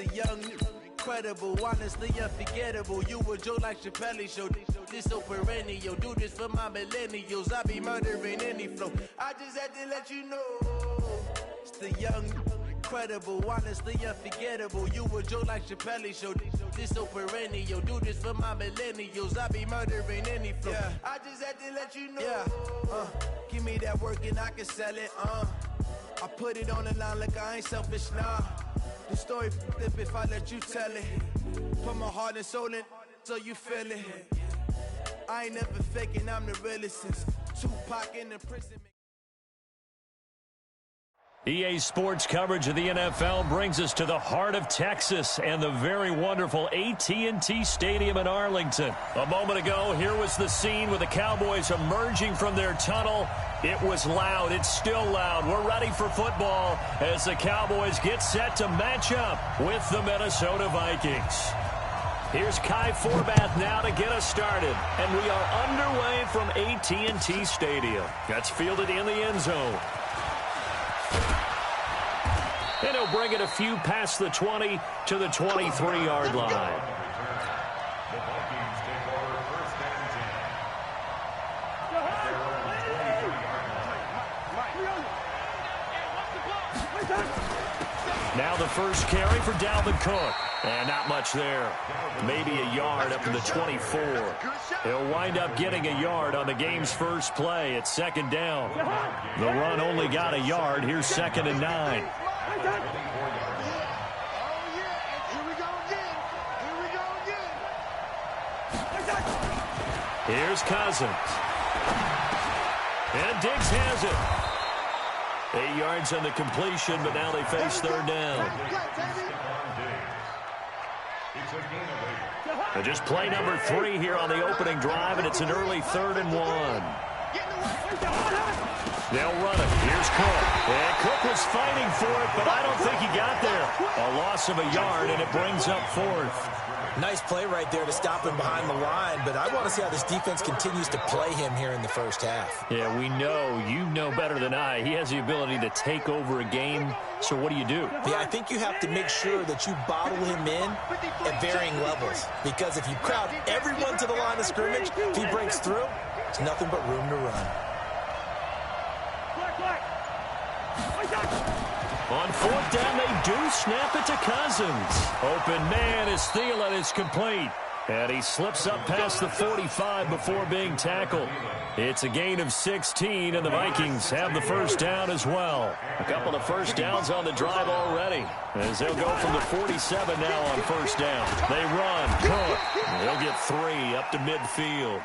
the young, incredible, honestly unforgettable. You a Joe like Chappelle show. This so perennial. Do this for my millennials. I be murdering any flow. I just had to let you know. It's the young, incredible, honestly unforgettable. You a Joe like Chappelle show. This so perennial. Do this for my millennials. I be murdering any flow. Yeah. I just had to let you know. Yeah. Give me that work and I can sell it. I put it on the line like I ain't selfish, nah. The story flip if I let you tell it. Put my heart and soul in so you feel it. I ain't never faking, I'm the realest since Tupac in the prison. EA Sports coverage of the NFL brings us to the heart of Texas and the very wonderful AT&T Stadium in Arlington. A moment ago, here was the scene with the Cowboys emerging from their tunnel. It was loud. It's still loud. We're ready for football as the Cowboys get set to match up with the Minnesota Vikings. Here's Kai Forbath now to get us started. And we are underway from AT&T Stadium. That's fielded in the end zone. And he'll bring it a few past the 20 to the 23-yard line. Now the first carry for Dalvin Cook. And not much there. Maybe a yard up to the 24. He'll wind up getting a yard on the game's first play. It's second down. The run only got a yard. Here's 2nd and 9. Here's Cousins. And Diggs has it. 8 yards on the completion, but now they face third down. And just play number 3 here on the opening drive, and it's an early 3rd and 1. They'll run it. Here's Cook. And Cook was fighting for it, but I don't think he got there. A loss of a yard, and it brings up 4th. Nice play right there to stop him behind the line, but I want to see how this defense continues to play him here in the first half. Yeah, we know. You know better than I. He has the ability to take over a game, so what do? Yeah, I think you have to make sure that you bottle him in at varying levels, because if you crowd everyone to the line of scrimmage, if he breaks through, it's nothing but room to run. On 4th down, they do snap it to Cousins. Open man is Thielen. Is complete. And he slips up past the 45 before being tackled. It's a gain of 16, and the Vikings have the first down as well. A couple of first downs on the drive already, as they'll go from the 47 now on first down. They run. Cook. They'll get 3 up to midfield.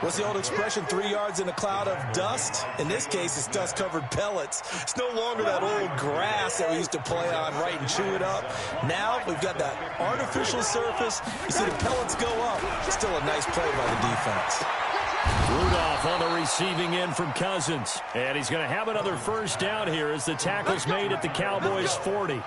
What's the old expression, 3 yards in a cloud of dust? In this case, it's dust-covered pellets. It's no longer that old grass that we used to play on, right, and chew it up. Now we've got that artificial surface. You see the pellets go up. Still a nice play by the defense. Rudolph on the receiving end from Cousins. And he's going to have another first down here as the tackle's made at the Cowboys' 40.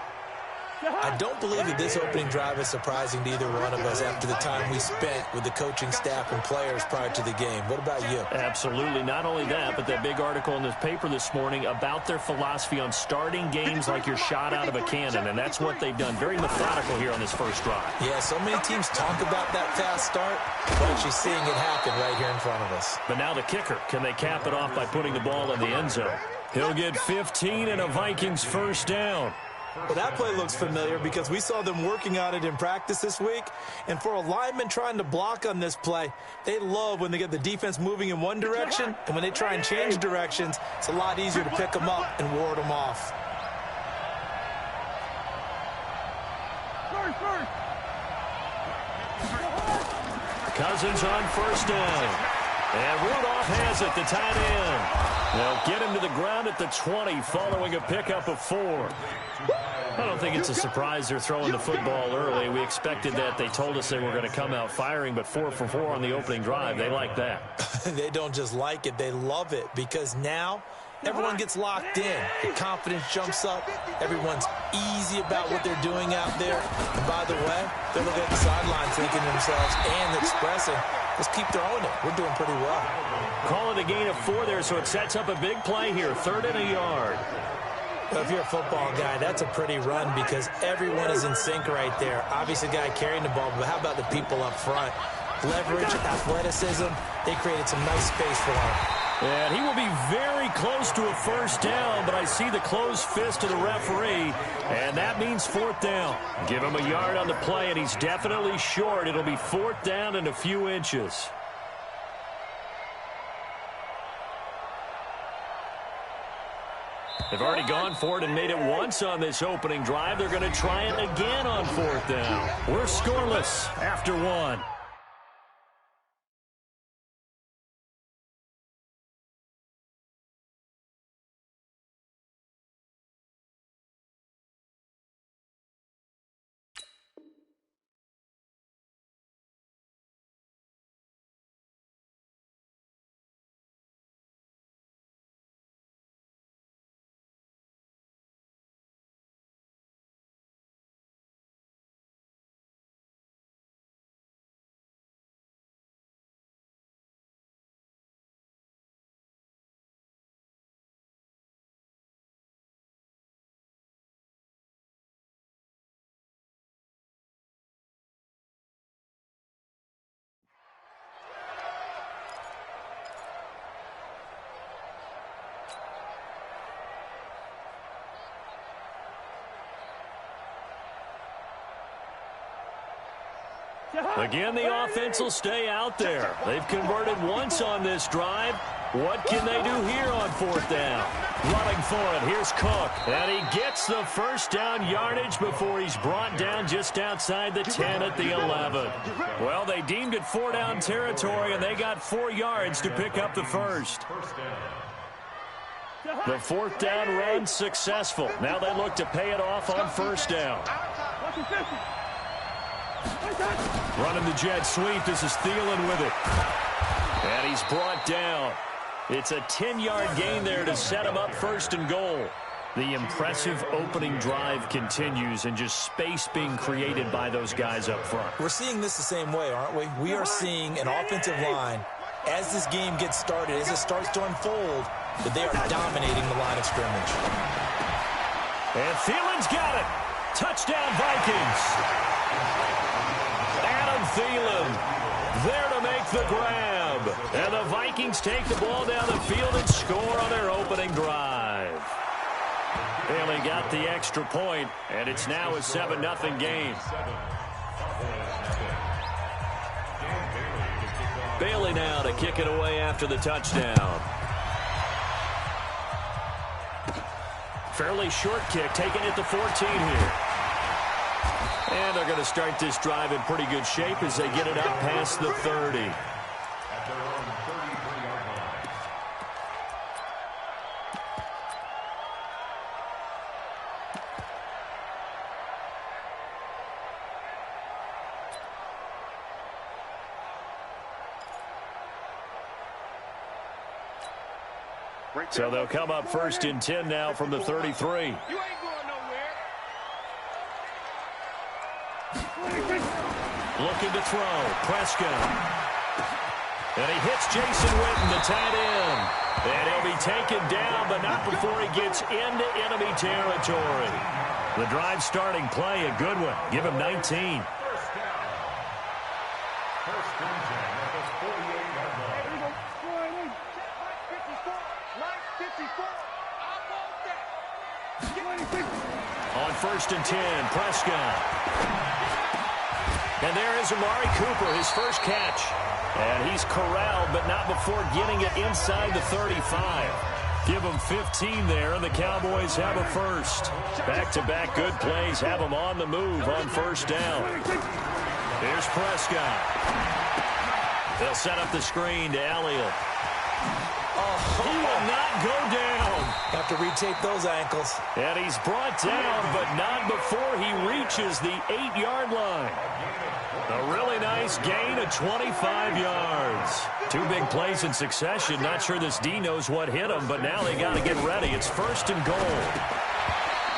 I don't believe that this opening drive is surprising to either one of us after the time we spent with the coaching staff and players prior to the game. What about you? Absolutely. Not only that, but that big article in the paper this morning about their philosophy on starting games like you're shot out of a cannon, and that's what they've done. Very methodical here on this first drive. Yeah, so many teams talk about that fast start. We're actually seeing it happen right here in front of us. But now the kicker. Can they cap it off by putting the ball in the end zone? He'll get 15 and a Vikings first down. Well, that play looks familiar because we saw them working on it in practice this week. And for a lineman trying to block on this play, they love when they get the defense moving in one direction. And when they try and change directions, it's a lot easier to pick them up and ward them off. Cousins on first down. And Rudolph has it, the tight end. They'll get him to the ground at the 20 following a pickup of 4. I don't think it's a surprise they're throwing the football early. We expected that. They told us they were going to come out firing, but 4 for 4 on the opening drive. They like that. They don't just like it, they love it, because now everyone gets locked in. The confidence jumps up. Everyone's easy about what they're doing out there. And by the way, they're looking at the sidelines thinking to themselves and expressing, let's keep throwing it. We're doing pretty well. Call it a gain of 4 there, so it sets up a big play here. 3rd and a yard. Well, if you're a football guy, that's a pretty run because everyone is in sync right there. Obviously, the guy carrying the ball, but how about the people up front? Leverage, athleticism, they created some nice space for him. And he will be very close to a first down, but I see the closed fist of the referee, and that means fourth down. Give him a yard on the play, and he's definitely short. It'll be fourth down and a few inches. They've already gone for it and made it once on this opening drive. They're going to try it again on fourth down. We're scoreless after one. Again, the offense will stay out there. They've converted once on this drive. What can they do here on fourth down? Running for it, here's Cook. And he gets the first down yardage before he's brought down just outside the 10 at the 11. Well, they deemed it four down territory, and they got 4 yards to pick up the first. The fourth down run successful. Now they look to pay it off on first down. Running the jet sweep. This is Thielen with it. And he's brought down. It's a 10-yard gain there to set him up first and goal. The impressive opening drive continues, and just space being created by those guys up front. We're seeing this the same way, aren't we? We are seeing an offensive line, as this game gets started, as it starts to unfold, that they are dominating the line of scrimmage. And Thielen's got it. Touchdown, Vikings. Adam Thielen there to make the grab. And the Vikings take the ball down the field and score on their opening drive. They only got the extra point, and it's now a 7-0 game. Bailey now to kick it away after the touchdown. Fairly short kick, taken at the 14 here. And they're going to start this drive in pretty good shape as they get it up past the 30. So they'll come up first and 10 now from the 33. Looking to throw. Prescott. And he hits Jason Witten, the tight end. And he'll be taken down, but not before he gets into enemy territory. The drive starting play, a good one. Give him 19. On first and 10, Prescott. And there is Amari Cooper, his first catch. And he's corralled, but not before getting it inside the 35. Give them 15 there, and the Cowboys have a first. Back-to-back good plays have them on the move on first down. Here's Prescott. They'll set up the screen to Elliott. He will not go down. Have to retape those ankles. And he's brought down, but not before he reaches the 8-yard line. A really nice gain of 25 yards. 2 big plays in succession. Not sure this D knows what hit him, but now they got to get ready. It's first and goal.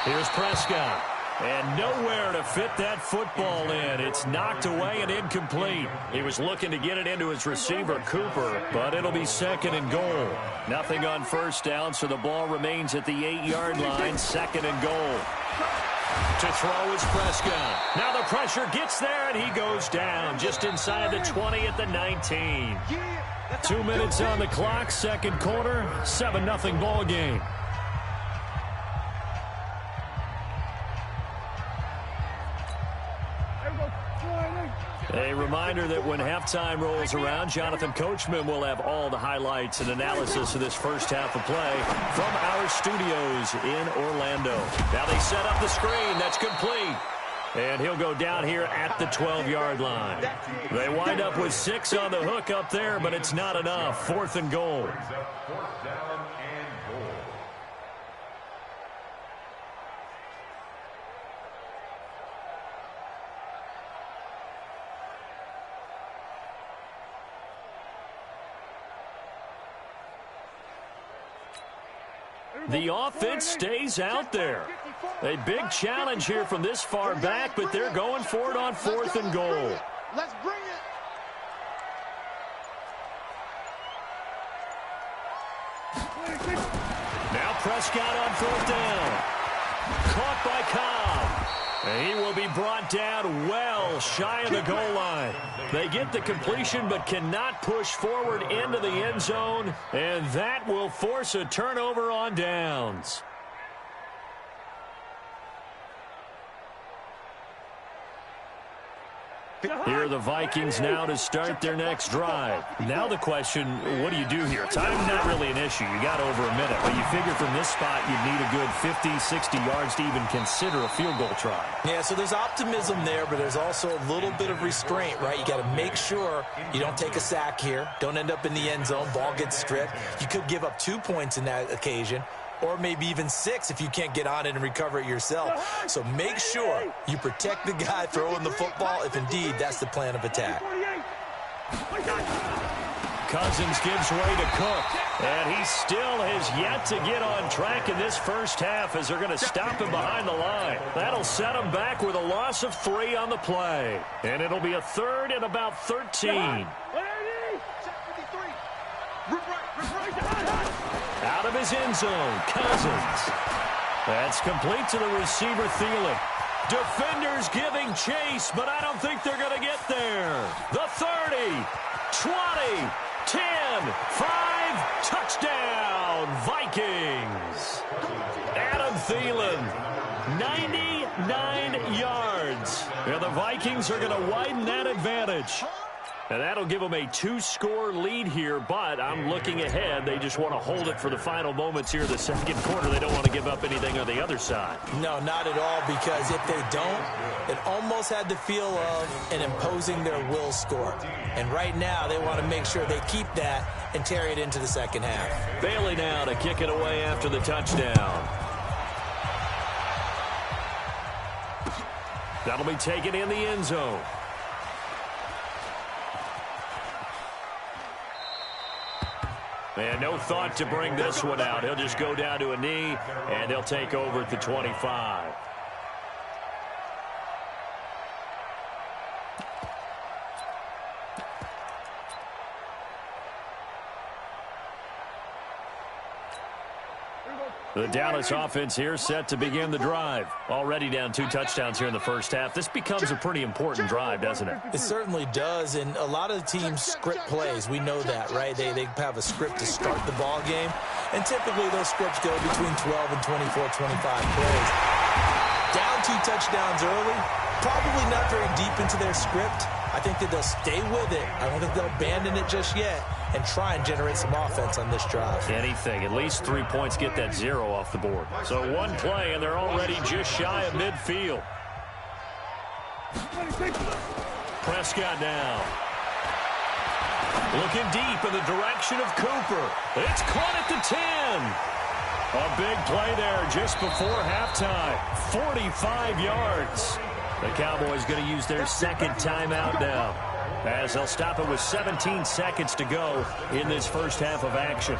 Here's Prescott. And nowhere to fit that football in. It's knocked away and incomplete. He was looking to get it into his receiver, Cooper, but it'll be 2nd and goal. Nothing on first down, so the ball remains at the 8-yard line, 2nd and goal. To throw is Prescott. Now the pressure gets there, and he goes down just inside the 20 at the 19. 2 minutes on the clock, second quarter, 7-0 ball game. A reminder that when halftime rolls around, Jonathan Coachman will have all the highlights and analysis of this first half of play from our studios in Orlando. Now they set up the screen. That's complete. And he'll go down here at the 12-yard line. They wind up with 6 on the hook up there, but it's not enough. 4th and goal. The offense stays out there. A big challenge here from this far back, but they're going for it on 4th and goal. Let's bring it. Now Prescott on 4th down. Caught by Cobb. And he will be brought down well shy of the goal line. They get the completion but cannot push forward into the end zone, and that will force a turnover on downs. Here are the Vikings now to start their next drive. Now the question, what do you do here? Time's not really an issue. You got over a minute, but you figure from this spot you'd need a good 50, 60 yards to even consider a field goal try. Yeah, so there's optimism there, but there's also a little bit of restraint, right? You got to make sure you don't take a sack here. Don't end up in the end zone. Ball gets stripped. You could give up 2 points in that occasion, or maybe even 6 if you can't get on it and recover it yourself. So make sure you protect the guy throwing the football if indeed that's the plan of attack. Cousins gives way to Cook, and he still has yet to get on track in this first half as they're going to stop him behind the line. That'll set him back with a loss of 3 on the play, and it'll be a 3rd and about 13. Out of his end zone, Cousins. That's complete to the receiver, Thielen. Defenders giving chase, but I don't think they're going to get there. The 30, 20, 10, 5, touchdown, Vikings. Adam Thielen, 99 yards. And the Vikings are going to widen that advantage. And that'll give them a 2-score lead here, but I'm looking ahead. They just want to hold it for the final moments here in the second quarter. They don't want to give up anything on the other side. No, not at all, because if they don't, it almost had the feel of an imposing their will score. And right now, they want to make sure they keep that and carry it into the second half. Bailey now to kick it away after the touchdown. That'll be taken in the end zone. And no thought to bring this one out. He'll just go down to a knee, and they'll take over at the 25. The Dallas offense here set to begin the drive. Already down 2 touchdowns here in the first half. This becomes a pretty important drive, doesn't it? It certainly does, and a lot of the teams script plays. We know that, right? They have a script to start the ball game, and typically those scripts go between 12 and 24, 25 plays. Down 2 touchdowns early, probably not very deep into their script. I think that they'll stay with it. I don't think they'll abandon it just yet and try and generate some offense on this drive. Anything. At least 3 points, get that 0 off the board. So 1 play, and they're already just shy of midfield. Prescott now. Looking deep in the direction of Cooper. It's caught at the 10. A big play there just before halftime. 45 yards. The Cowboys going to use their second timeout now, as they'll stop it with 17 seconds to go in this first half of action.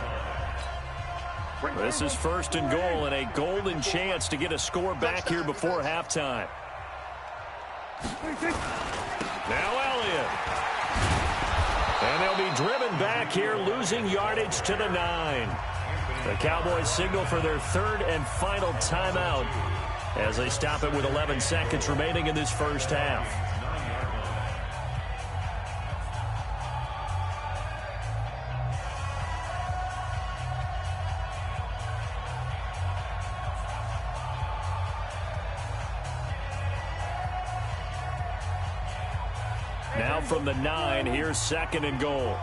This is 1st and goal and a golden chance to get a score back here before halftime. Now Elliott. And they'll be driven back here, losing yardage to the 9. The Cowboys signal for their 3rd and final timeout as they stop it with 11 seconds remaining in this first half. Now from the 9, here's 2nd and goal.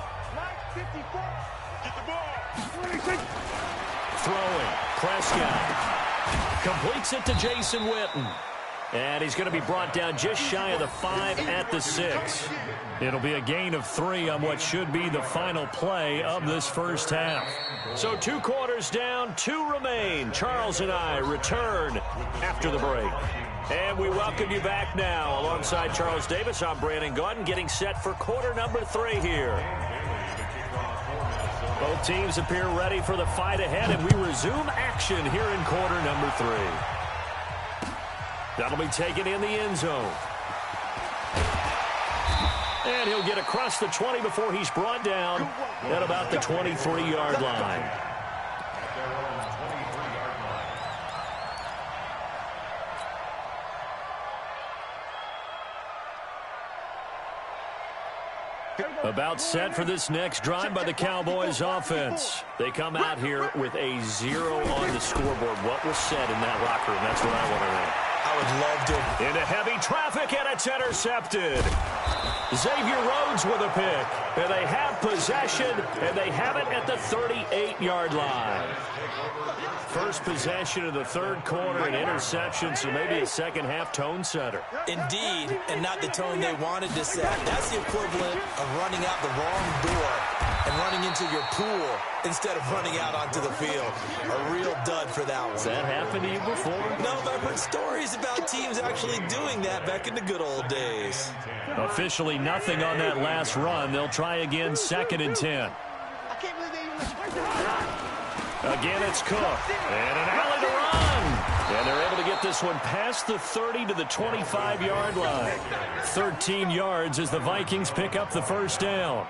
Throwing, Prescott. Completes it to Jason Witten. And he's going to be brought down just shy of the 5 at the 6. It'll be a gain of 3 on what should be the final play of this first half. So 2 quarters down, 2 remain. Charles and I return after the break. And we welcome you back now. Alongside Charles Davis, I'm Brandon Gaudin, getting set for quarter number 3 here. Both teams appear ready for the fight ahead, and we resume action here in quarter number 3. That'll be taken in the end zone. And he'll get across the 20 before he's brought down at about the 23-yard line. About set for this next drive by the Cowboys offense. They come out here with a 0 on the scoreboard. What was said in that locker room? That's what I want to know. I would love to. Into heavy traffic, and it's intercepted. Xavier Rhodes with a pick. And they have possession, and they have it at the 38-yard line. First possession of the 3rd quarter, an interception, so maybe a second-half tone setter. Indeed, and not the tone they wanted to set. That's the equivalent of running out the wrong door and running into your pool instead of running out onto the field. A real dud for that one. Has that happened to you before? No, but I've heard stories about teams actually doing that back in the good old days. Officially nothing on that last run. They'll try again, 2nd and 10. Again, it's Cook. And an alley to run. And they're able to get this one past the 30 to the 25-yard line. 13 yards as the Vikings pick up the first down.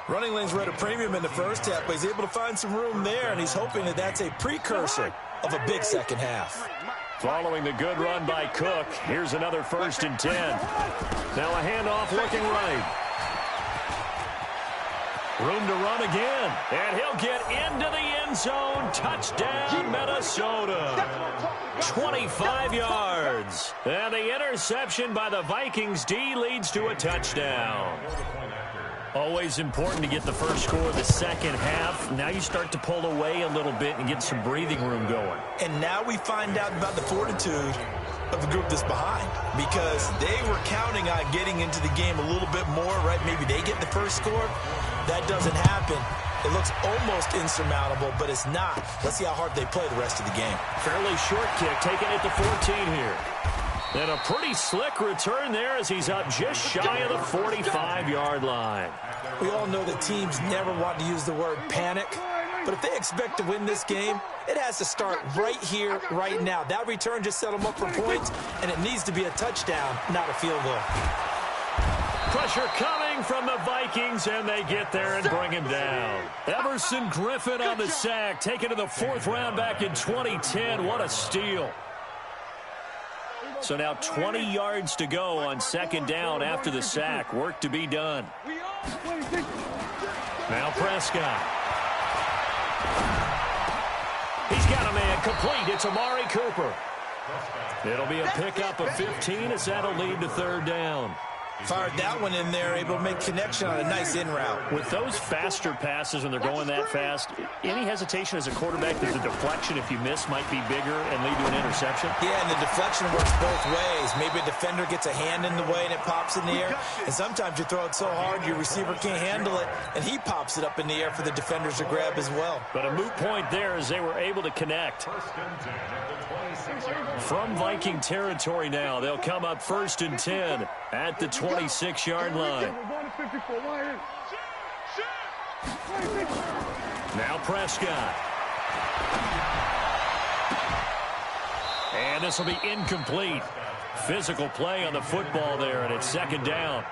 Running lanes were at a premium in the first half, but he's able to find some room there, and he's hoping that that's a precursor of a big second half. Following the good run by Cook, here's another 1st and 10. Now a handoff looking right. Room to run again, and he'll get into the end zone. Touchdown, Minnesota. 25 yards. And the interception by the Vikings D leads to a touchdown. Always important to get the first score of the second half. Now you start to pull away a little bit and get some breathing room going. And now we find out about the fortitude of the group that's behind, because they were counting on getting into the game a little bit more, right? Maybe they get the first score. That doesn't happen. It looks almost insurmountable, but it's not. Let's see how hard they play the rest of the game. Fairly short kick, taking it to 14 here. And a pretty slick return there as he's up just shy of the 45-yard line. We all know that teams never want to use the word panic, but if they expect to win this game, it has to start right here, right now. That return just set them up for points, and it needs to be a touchdown, not a field goal. Pressure coming from the Vikings, and they get there and bring him down. Everson Griffin on the sack, taken to the 4th round back in 2010. What a steal. So now 20 yards to go on 2nd down after the sack. Work to be done. Now Prescott. He's got a man complete. It's Amari Cooper. It'll be a pickup of 15 as that'll lead to 3rd down. Fired that one in there, able to make connection on a nice in route. With those faster passes when they're going that fast, any hesitation as a quarterback that the deflection, if you miss, might be bigger and lead to an interception? Yeah, and the deflection works both ways. Maybe a defender gets a hand in the way and it pops in the air. And sometimes you throw it so hard your receiver can't handle it, and he pops it up in the air for the defenders to grab as well. But a moot point there as they were able to connect. From Viking territory now, they'll come up 1st and 10 at the 26-yard line. Now Prescott. And this will be incomplete. Physical play on the football there, and it's second down.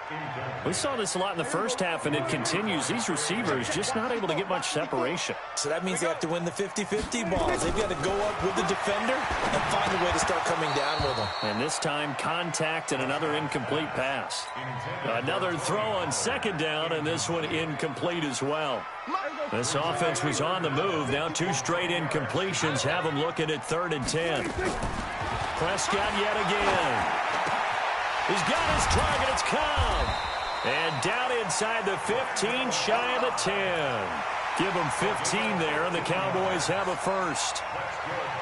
We saw this a lot in the first half, and it continues. These receivers just not able to get much separation. So that means they have to win the 50-50 balls. They've got to go up with the defender and find a way to start coming down with them. And this time, contact and another incomplete pass. Another throw on second down, and this one incomplete as well. This offense was on the move. Now 2 straight incompletions have them looking at 3rd and 10. Prescott yet again. He's got his target. It's Cobb. And down inside the 15, shy of the 10. Give them 15 there, and the Cowboys have a first.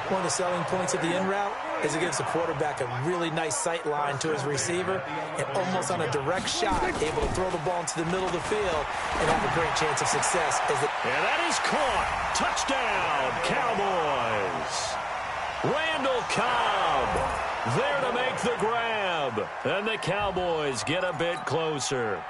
One of the selling points of the in route is it gives the quarterback a really nice sight line to his receiver and almost on a direct shot, able to throw the ball into the middle of the field and have a great chance of success. And that is caught. Touchdown, Cowboys. Randall Cobb there to make the grab. And the Cowboys get a bit closer.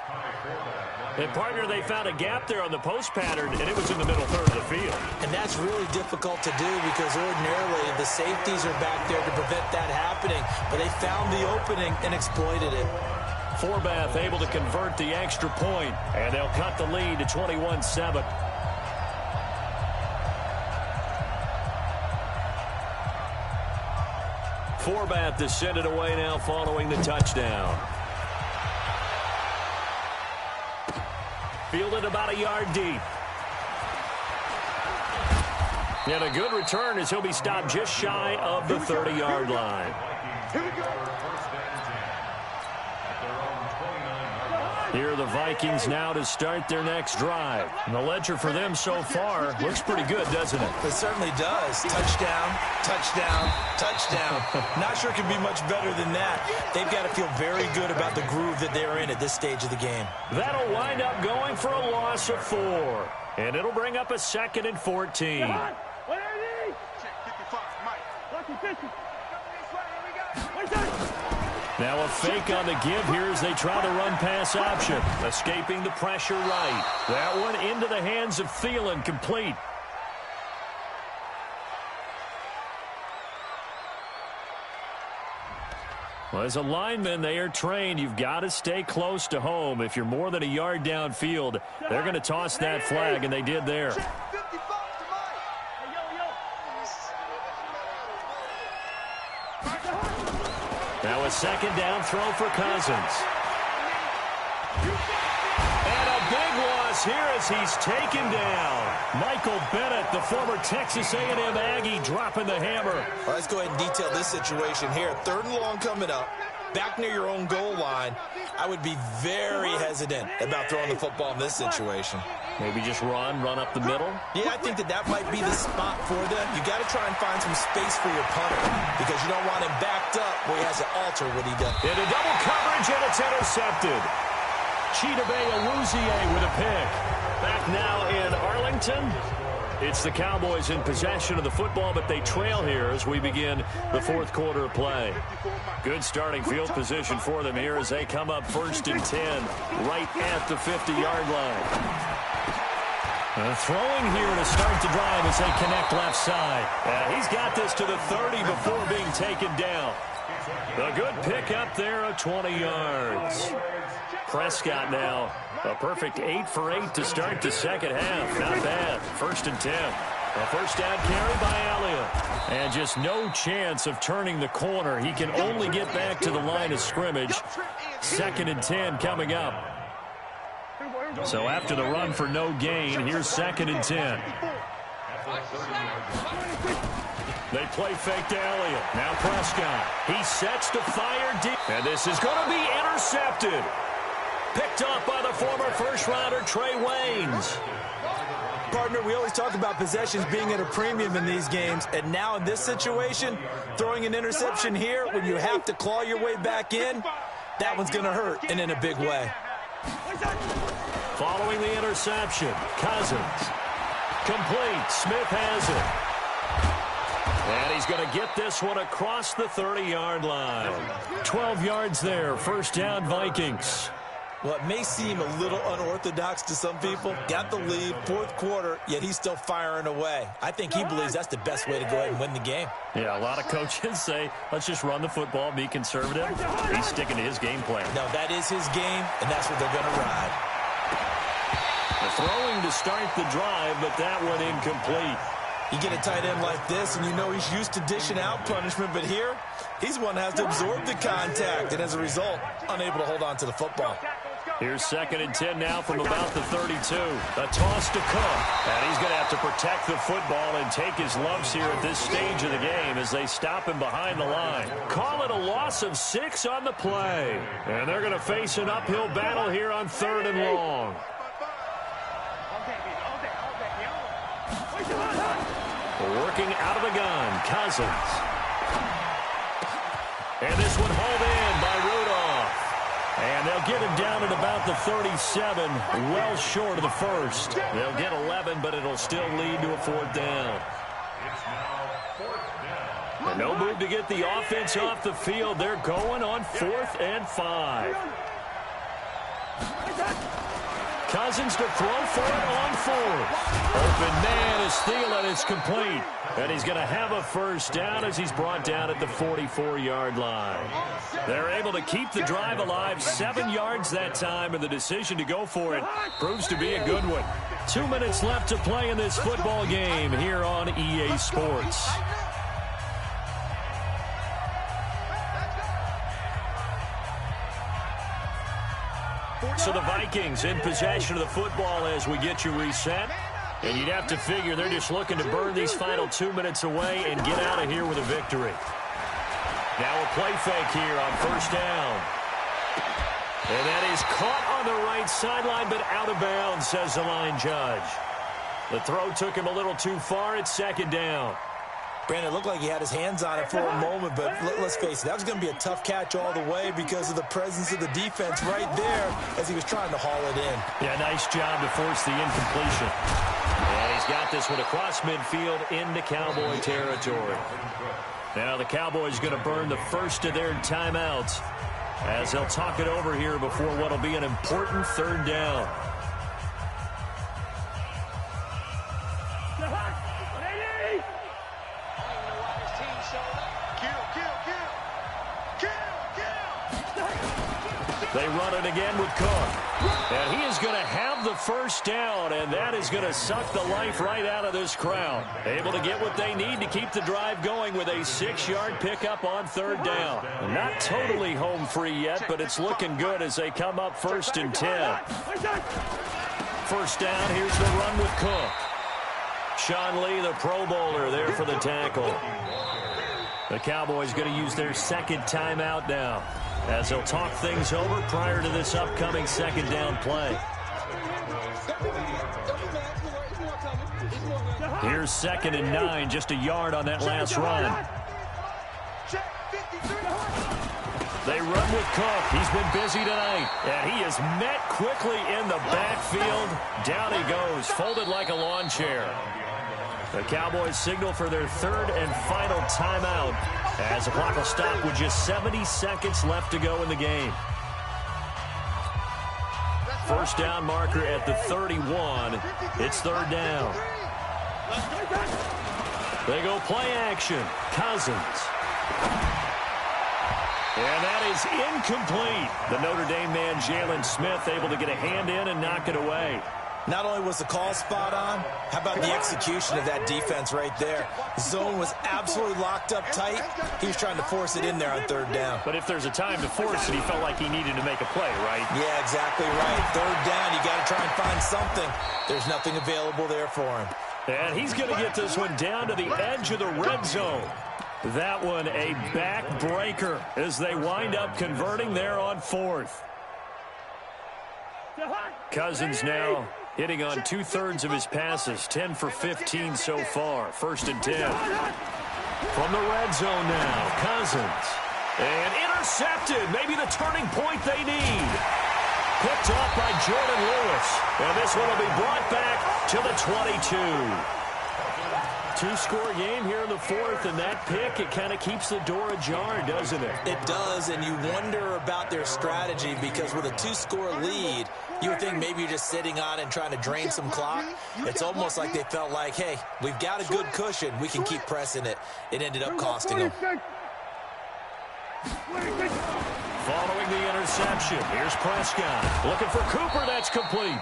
And, partner, they found a gap there on the post pattern, and it was in the middle third of the field. And that's really difficult to do because ordinarily the safeties are back there to prevent that happening. But they found the opening and exploited it. Forbath able to convert the extra point, and they'll cut the lead to 21-7. Forbath to send it away now following the touchdown. Fielded about a yard deep. And a good return as he'll be stopped just shy of the 30-yard line. Here we go. Here are the Vikings now to start their next drive. And the ledger for them so far looks pretty good, doesn't it? It certainly does. Touchdown, touchdown, touchdown. Not sure it can be much better than that. They've got to feel very good about the groove that they're in at this stage of the game. That'll wind up going for a loss of 4. And it'll bring up a 2nd and 14. Now a fake on the give here as they try the run-pass option. Escaping the pressure right. That one into the hands of Thielen, complete. Well, as a lineman, they are trained. You've got to stay close to home. If you're more than a yard downfield, they're going to toss that flag, and they did there. Now a 2nd down throw for Cousins. And a big loss here as he's taken down. Michael Bennett, the former Texas A&M Aggie, dropping the hammer. Well, let's go ahead and detail this situation here. 3rd and long coming up. Back near your own goal line. I would be very hesitant about throwing the football in this situation. Maybe just run up the middle? Yeah, I think that might be the spot for them. You got to try and find some space for your punter because you don't want him backed up where he has to alter what he does. Into double coverage, and it's intercepted. Chidobe Awuzie with a pick. Back now in Arlington. It's the Cowboys in possession of the football, but they trail here as we begin the 4th quarter of play. Good starting field position for them here as they come up 1st and 10 right at the 50-yard line. Throwing here to start the drive as they connect left side. He's got this to the 30 before being taken down. A good pick up there of 20 yards. Prescott now a perfect 8 for 8 to start the second half. Not bad. 1st and 10. A first down carry by Elliott. And just no chance of turning the corner. He can only get back to the line of scrimmage. 2nd and 10 coming up. So after the run for no gain, here's 2nd and 10. They play fake to Elliott. Now Prescott. He sets to fire deep. And this is going to be intercepted. Picked up by the former first-rounder Trey Waynes. Partner, we always talk about possessions being at a premium in these games, and now in this situation, throwing an interception here when you have to claw your way back in, that one's going to hurt, and in a big way. Following the interception, Cousins. Complete. Smith has it. And he's going to get this one across the 30-yard line. 12 yards there. First down, Vikings. Well, it may seem a little unorthodox to some people. Got the lead, fourth quarter, yet he's still firing away. I think he believes that's the best way to go ahead and win the game. Yeah, a lot of coaches say, let's just run the football, be conservative. He's sticking to his game plan. No, that is his game, and that's what they're going to ride. The throwing to start the drive, but that one incomplete. You get a tight end like this, and you know he's used to dishing out punishment, but here, he's one that has to absorb the contact, and as a result, unable to hold on to the football. Here's 2nd and 10 now from about the 32. A toss to Cook, and he's going to have to protect the football and take his lumps here at this stage of the game as they stop him behind the line. Call it a loss of 6 on the play, and they're going to face an uphill battle here on 3rd and long. Working out of the gun, Cousins. And this one hauled in by Rudolph. And they'll get him down at about the 37, well short of the first. They'll get 11, but it'll still lead to a 4th down. And no move to get the offense off the field. They're going on 4th and 5. Cousins to throw for it on 4th. Open man is Thielen. It's complete. And he's going to have a first down as he's brought down at the 44-yard line. They're able to keep the drive alive. 7 yards that time, and the decision to go for it proves to be a good one. 2 minutes left to play in this football game here on EA Sports. So the Vikings in possession of the football as we get you reset. And you'd have to figure they're just looking to burn these final 2 minutes away and get out of here with a victory. Now a play fake here on 1st down. And that is caught on the right sideline, but out of bounds, says the line judge. The throw took him a little too far. It's 2nd down. Brandon, it looked like he had his hands on it for a moment, but let's face it, that was going to be a tough catch all the way because of the presence of the defense right there as he was trying to haul it in. Yeah, nice job to force the incompletion. And he's got this one across midfield into Cowboy territory. Now the Cowboys going to burn the first of their timeouts as they'll talk it over here before what will be an important 3rd down. They run it again with Cook. And he is going to have the first down, and that is going to suck the life right out of this crowd. Able to get what they need to keep the drive going with a 6-yard pickup on 3rd down. Not totally home free yet, but it's looking good as they come up 1st and 10. First down, here's the run with Cook. Sean Lee, the Pro Bowler, there for the tackle. The Cowboys going to use their 2nd timeout now, as they'll talk things over prior to this upcoming 2nd down play. Here's 2nd and 9, just a yard on that last run. They run with Cook. He's been busy tonight, and he is met quickly in the backfield. Down he goes, folded like a lawn chair. The Cowboys signal for their 3rd and final timeout as the clock will stop with just 70 seconds left to go in the game. First down marker at the 31. It's 3rd down. They go play action. Cousins. And that is incomplete. The Notre Dame man, Jalen Smith, able to get a hand in and knock it away. Not only was the call spot on, how about the execution of that defense right there? The zone was absolutely locked up tight. He was trying to force it in there on 3rd down. But if there's a time to force it, he felt like he needed to make a play, right? Yeah, exactly right. 3rd down, you got to try and find something. There's nothing available there for him. And he's going to get this one down to the edge of the red zone. That one a backbreaker as they wind up converting there on 4th. Cousins now hitting on 2/3 of his passes, 10 for 15 so far. 1st and 10. From the red zone now, Cousins. And intercepted, maybe the turning point they need. Picked off by Jordan Lewis. And this one will be brought back to the 22. two-score game here in the fourth, and that pick, it kind of keeps the door ajar, doesn't it? It does, and you wonder about their strategy because with a two-score lead, you would think maybe you're just sitting on and trying to drain some clock. It's almost like they felt like, hey, we've got a good cushion. We can keep pressing it. It ended up costing them. Following the interception, here's Prescott. Looking for Cooper, that's complete.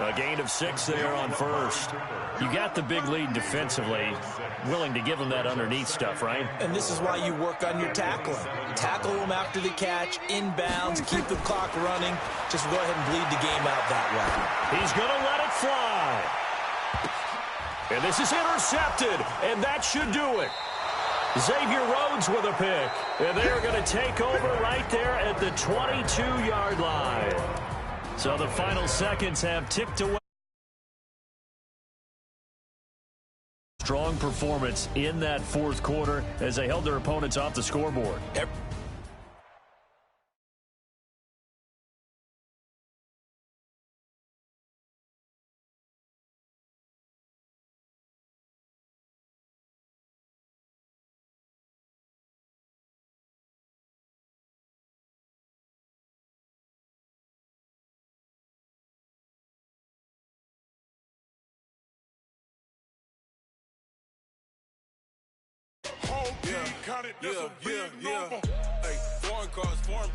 A gain of 6 there on first. You got the big lead defensively, willing to give them that underneath stuff, right? And this is why you work on your tackling. Tackle them after the catch, inbounds, keep the clock running. Just go ahead and bleed the game out that way. He's going to let it fly. And this is intercepted, and that should do it. Xavier Rhodes with a pick. And they're going to take over right there at the 22-yard line. So the final seconds have ticked away. Strong performance in that fourth quarter as they held their opponents off the scoreboard. Yeah. Hey, foreign cars, foreign.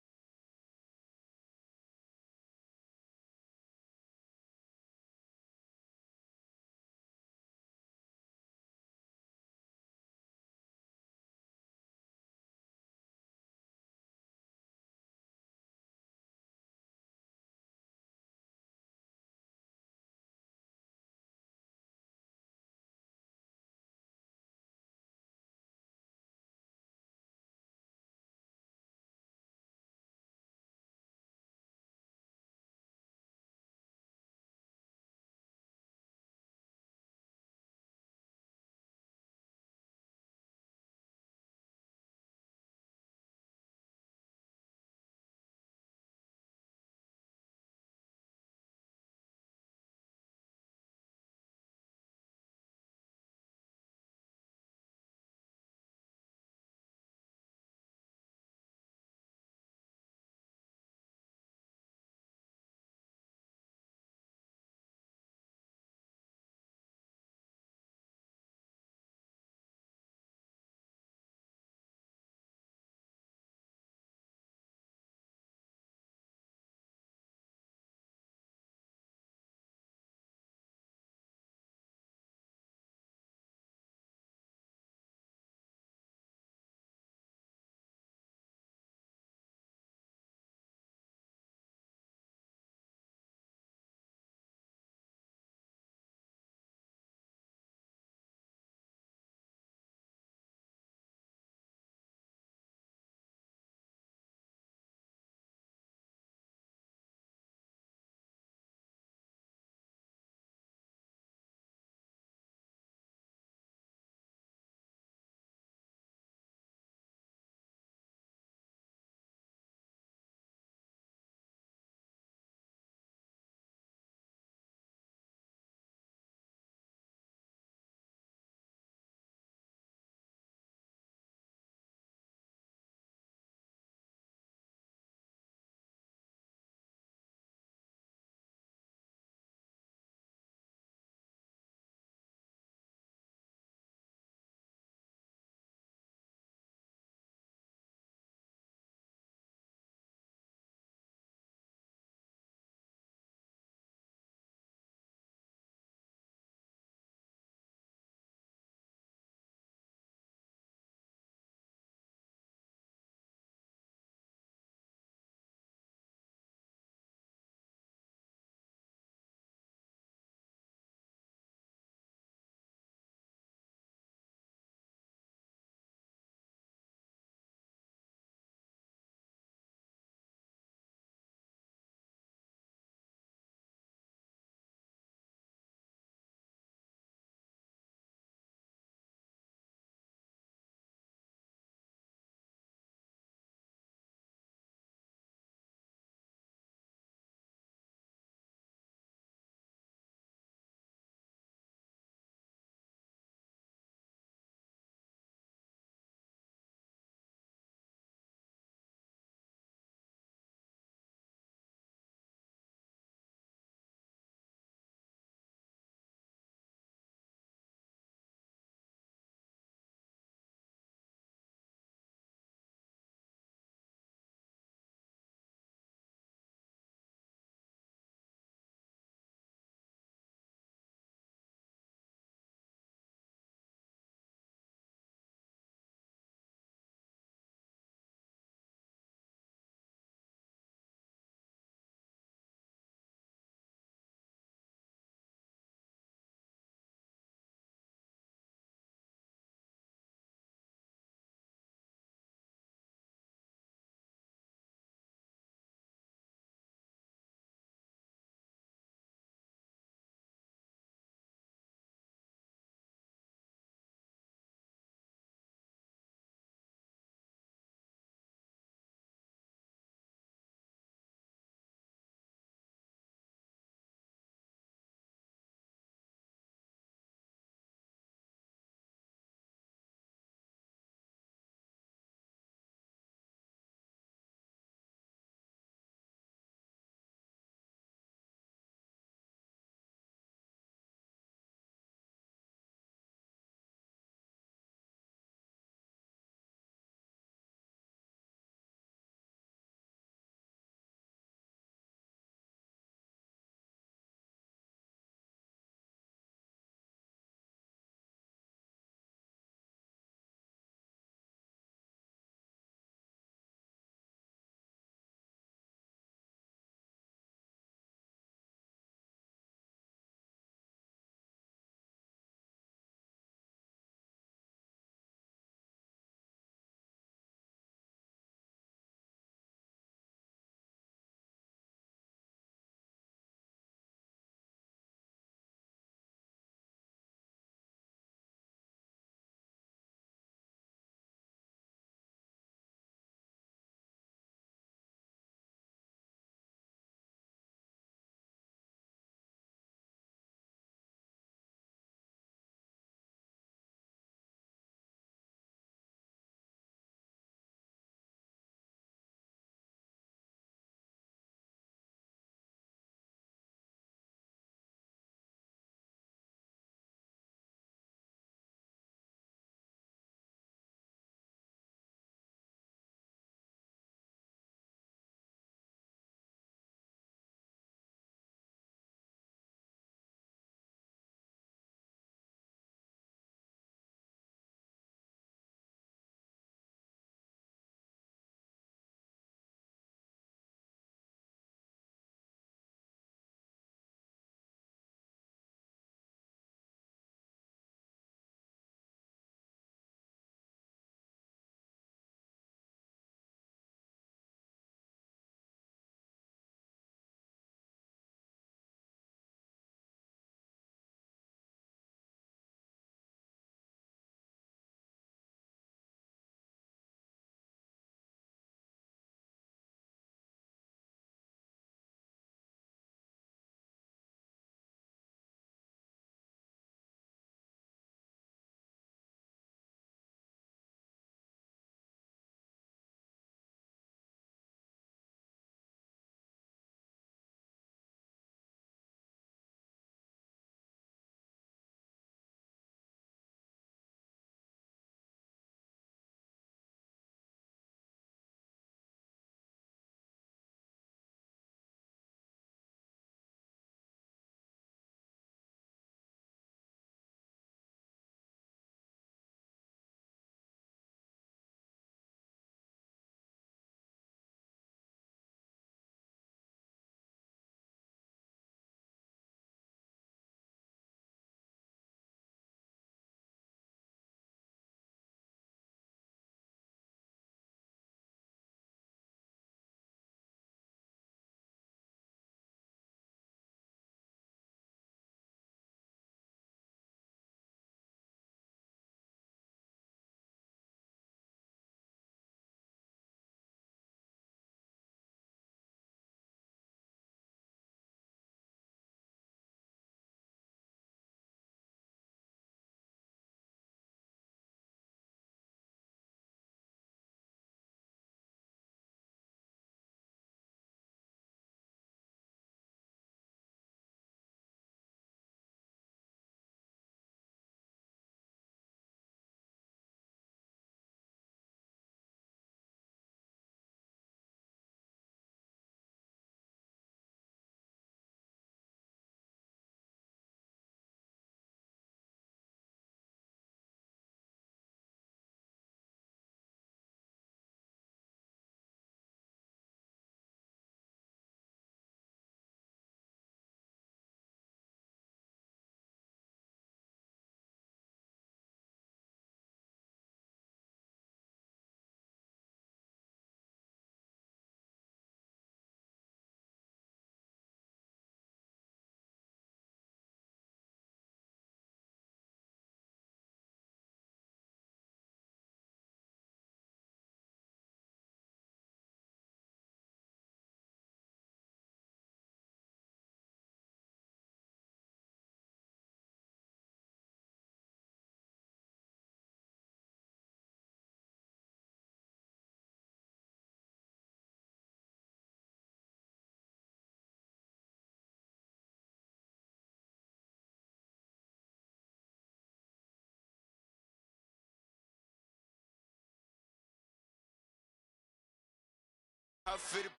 I fit it.